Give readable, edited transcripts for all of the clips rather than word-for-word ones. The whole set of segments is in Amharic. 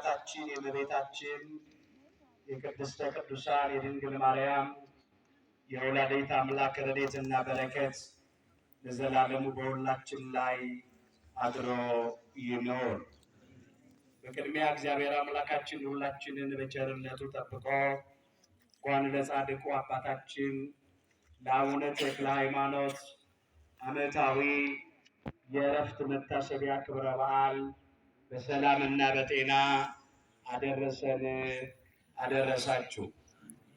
የእናታችን የእመቤታችን የቅድስተ ቅዱሳን የድንግል ማርያም የወላዲተ አምላክ ረድኤትና በረከት ለዘላለሙ በሁላችን ላይ አድሮ ይኖር። በቅድሚያ እግዚአብሔር አምላካችን ሁላችንን በቸርነቱ ጠብቆ እንኳን ለጻድቁ አባታችን ለአቡነ ተክለ ሃይማኖት ዓመታዊ የዕረፍት መታሰቢያ ክብረ በዓል በሰላምና በጤና አደረሰን አደረሳችሁ።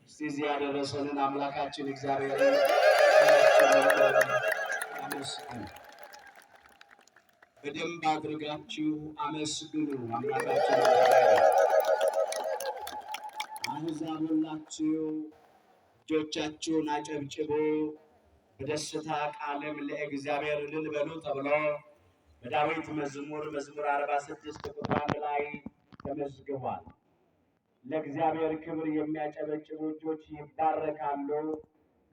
እስቲ እዚህ ያደረሰንን አምላካችን እግዚአብሔርን አመስግኑ። በደንብ አድርጋችሁ አመስግኑ አምላካችን። አሕዛብ ሁላችሁ እጆቻችሁን አጨብጭቡ፣ በደስታ ቃልም ለእግዚአብሔር እልል በሉ ተብሎ በዳዊት መዝሙር 46 ቁጥር 1 ላይ ተመዝግቧል። ለእግዚአብሔር ክብር የሚያጨበጭቡ እጆች ይባረካሉ፣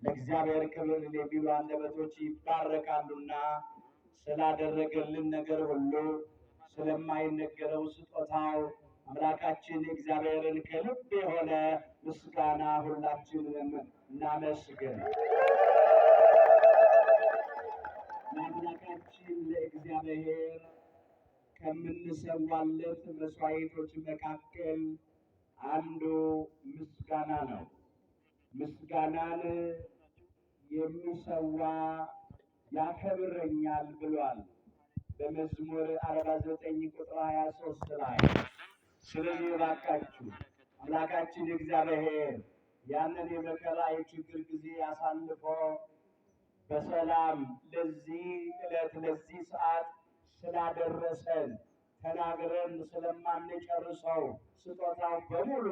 ለእግዚአብሔር ክብር የሚሉ አንደበቶች ይባረካሉና ስላደረገልን ነገር ሁሉ ስለማይነገረው ስጦታው አምላካችን እግዚአብሔርን ከልብ የሆነ ምስጋና ሁላችንም እናመስግን። ለአምላካችን ለእግዚአብሔር ከምንሰዋለት መስዋዕቶች መካከል አንዱ ምስጋና ነው። ምስጋናን የሚሰዋ ያከብረኛል ብሏል በመዝሙር 49 ቁጥር 23 ላይ። ስለዚህ እባካችሁ አምላካችን እግዚአብሔር ያንን የመከራ የችግር ጊዜ አሳልፎ በሰላም ለዚህ ዕለት ለዚህ ሰዓት ስላደረሰን ተናግረን ስለማንጨርሰው ስጦታው በሙሉ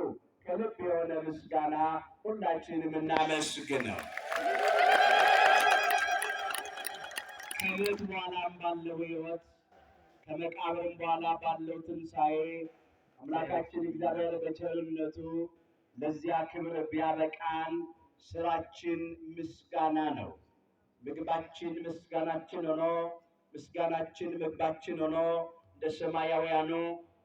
ከልብ የሆነ ምስጋና ሁላችንም እናመስግነው። ከሞት በኋላም ባለው ሕይወት ከመቃብርም በኋላ ባለው ትንሣኤ አምላካችን እግዚአብሔር በቸርነቱ ለዚያ ክብር ቢያበቃን ስራችን ምስጋና ነው። ምግባችን ምስጋናችን ሆኖ ምስጋናችን ምግባችን ሆኖ እንደ ሰማያውያኑ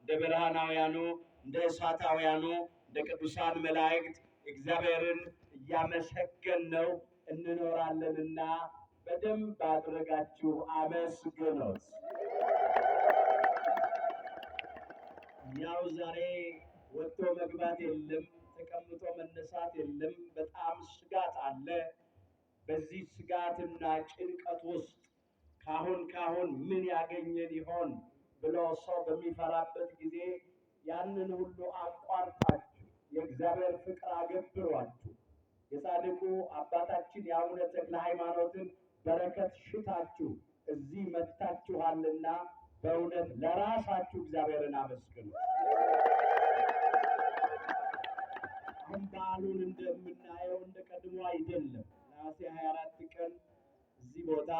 እንደ ብርሃናውያኑ እንደ እሳታውያኑ እንደ ቅዱሳን መላእክት እግዚአብሔርን እያመሰገንነው እንኖራለንና በደንብ አድርጋችሁ አመስግኑት። ያው ዛሬ ወጥቶ መግባት የለም፣ ተቀምጦ መነሳት የለም። በጣም ስጋት አለ። በዚህ ስጋትና ጭንቀት ውስጥ ካሁን ምን ያገኘን ይሆን ብሎ ሰው በሚፈራበት ጊዜ ያንን ሁሉ አቋርጣችሁ የእግዚአብሔር ፍቅር አገብሯችሁ የጻድቁ አባታችን የአቡነ ተክለ ሃይማኖትን በረከት ሽታችሁ እዚህ መጥታችኋልና በእውነት ለራሳችሁ እግዚአብሔርን አመስግኑ። አሁን በዓሉን እንደምናየው እንደ ቀድሞ አይደለም። ነሐሴ 24 ቀን እዚህ ቦታ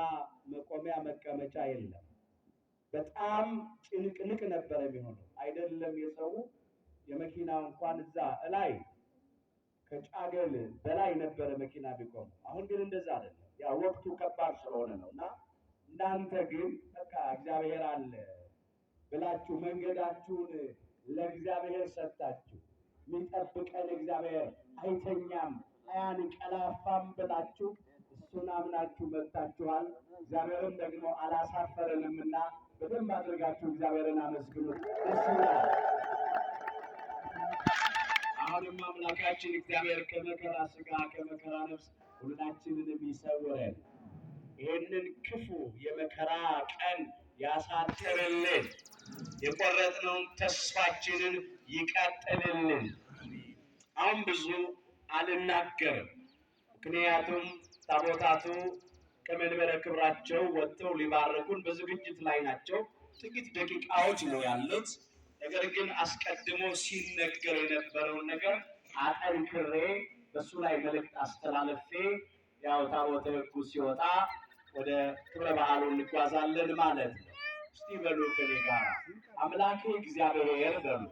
መቆሚያ መቀመጫ የለም። በጣም ጭንቅንቅ ነበር የሚሆነው። አይደለም የሰው የመኪናው እንኳን እዛ እላይ ከጫገል በላይ ነበረ መኪና ቢቆም። አሁን ግን እንደዛ አይደለም። ያ ወቅቱ ከባድ ስለሆነ ነውና እናንተ ግን በቃ እግዚአብሔር አለ ብላችሁ መንገዳችሁን ለእግዚአብሔር ሰጣችሁ። የሚጠብቀን እግዚአብሔር አይተኛም አያንቀላፋም ብላችሁ እሱን አምናችሁ መጥታችኋል። እግዚአብሔርን ደግሞ አላሳፈረንምና በደንብ አድርጋችሁ እግዚአብሔርን አመስግኑት። ደስ ይላል። አሁንም አምላካችን እግዚአብሔር ከመከራ ሥጋ ከመከራ ነፍስ ሁላችንንም ይሰውረን። ይህንን ክፉ የመከራ ቀን ያሳጥርልን። የቆረጥነውን ተስፋችንን ይቀጥልልን። አሁን ብዙ አልናገርም፣ ምክንያቱም ታቦታቱ ከመንበረ ክብራቸው ወጥተው ሊባረኩን በዝግጅት ላይ ናቸው። ጥቂት ደቂቃዎች ነው ያሉት። ነገር ግን አስቀድሞ ሲነገር የነበረውን ነገር አጠንክሬ በሱ ላይ መልእክት አስተላልፌ ያው ታቦተ ሕጉ ሲወጣ ወደ ክብረ በዓሉ እንጓዛለን ማለት ነው። እስቲ በሉ ከኔ ጋር አምላኬ እግዚአብሔር በሉ።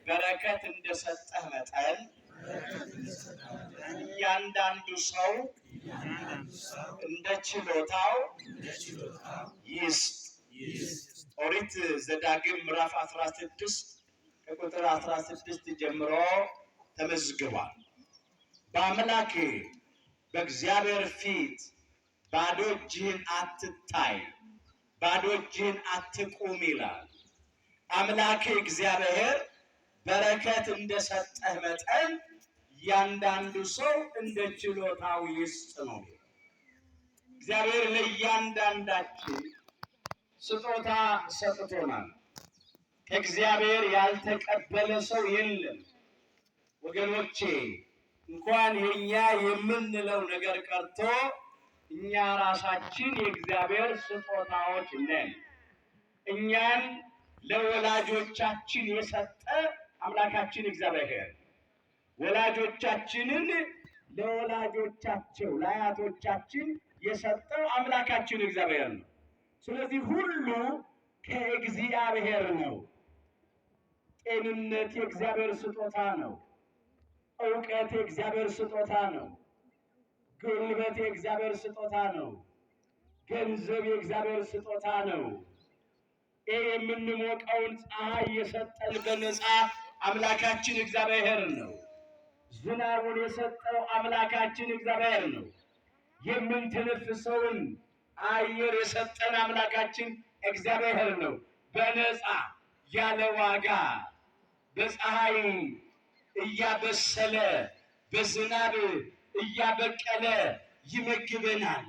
በረከት እንደሰጠህ መጠን እያንዳንዱ ሰው እንደ ችሎታው ይስጥ። ኦሪት ዘዳግም ምዕራፍ 16 ከቁጥር 16 ጀምሮ ተመዝግቧል። በአምላክ በእግዚአብሔር ፊት ባዶ እጅህን አትታይ፣ ባዶ እጅህን አትቁም ይላል። አምላክ እግዚአብሔር በረከት እንደሰጠህ መጠን ያንዳንዱ ሰው እንደ ችሎታው ይስጥ ነው። እግዚአብሔር ለእያንዳንዳችን ስጦታ ሰጥቶናል። ከእግዚአብሔር ያልተቀበለ ሰው የለም። ወገኖቼ እንኳን የኛ የምንለው ነገር ቀርቶ እኛ ራሳችን የእግዚአብሔር ስጦታዎች ነን። እኛን ለወላጆቻችን የሰጠ አምላካችን እግዚአብሔር ወላጆቻችንን ለወላጆቻቸው ለአያቶቻችን የሰጠው አምላካችን እግዚአብሔር ነው። ስለዚህ ሁሉ ከእግዚአብሔር ነው። ጤንነት የእግዚአብሔር ስጦታ ነው። ዕውቀት የእግዚአብሔር ስጦታ ነው። ጉልበት የእግዚአብሔር ስጦታ ነው። ገንዘብ የእግዚአብሔር ስጦታ ነው። የምንሞቀውን ፀሐይ የሰጠን በነፃ አምላካችን እግዚአብሔር ነው። ዝናቡን የሰጠው አምላካችን እግዚአብሔር ነው። የምንተነፍሰውን አየር የሰጠን አምላካችን እግዚአብሔር ነው። በነፃ ያለ ዋጋ በፀሐይ እያበሰለ በዝናብ እያበቀለ ይመግበናል።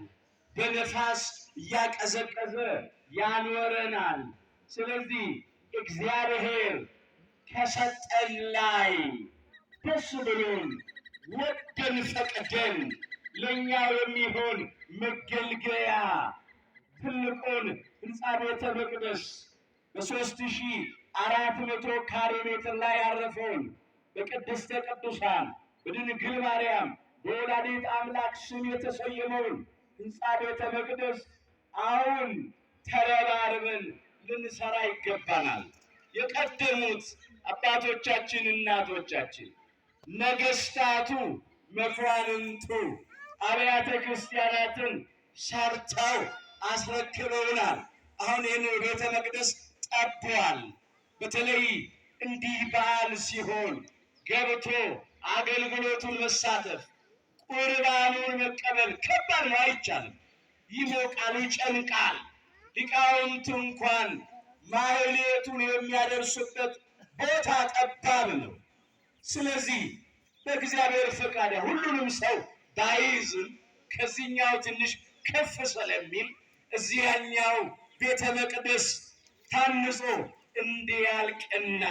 በነፋስ እያቀዘቀዘ ያኖረናል። ስለዚህ እግዚአብሔር ከሰጠን ላይ ደስ ብሎን ወደን ፈቅደን ለእኛው የሚሆን መገልገያ ትልቁን ሕንፃ ቤተ መቅደስ በ3400 ካሬ ሜትር ላይ ያረፈውን በቅድስተ ቅዱሳን በድንግል ማርያም በወላዲት አምላክ ስም የተሰየመውን ሕንፃ ቤተ መቅደስ አሁን ተረባርበን ልንሰራ ይገባናል። የቀደሙት አባቶቻችን እናቶቻችን ነገስታቱ መኳንንቱ አብያተ ክርስቲያናትን ሰርተው አስረክበውናል። አሁን ይህን ቤተ መቅደስ ጠቧል። በተለይ እንዲህ በዓል ሲሆን ገብቶ አገልግሎቱን መሳተፍ ቁርባኑን መቀበል ከባድ ነው፣ አይቻልም። ይሞቃል፣ ይጨንቃል። ሊቃውንቱ እንኳን ማህሌቱን የሚያደርሱበት ቦታ ጠባብ ነው። ስለዚህ በእግዚአብሔር ፈቃድ ሁሉንም ሰው ባይዝም ከዚህኛው ትንሽ ከፍ ስለሚል እዚያኛው ቤተ መቅደስ ታንጾ እንዲያልቅና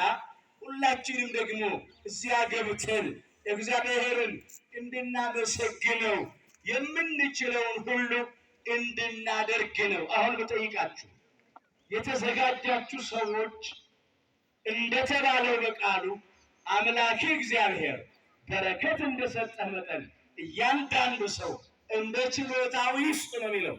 ሁላችንም ደግሞ እዚያ ገብተን እግዚአብሔርን እንድናመሰግነው የምንችለውን ሁሉ እንድናደርግ ነው። አሁን ብጠይቃችሁ የተዘጋጃችሁ ሰዎች እንደተባለው በቃሉ አምላክ እግዚአብሔር በረከት እንደሰጠ መጠን እያንዳንዱ ሰው እንደ ችሎታው ይስጥ ነው የሚለው።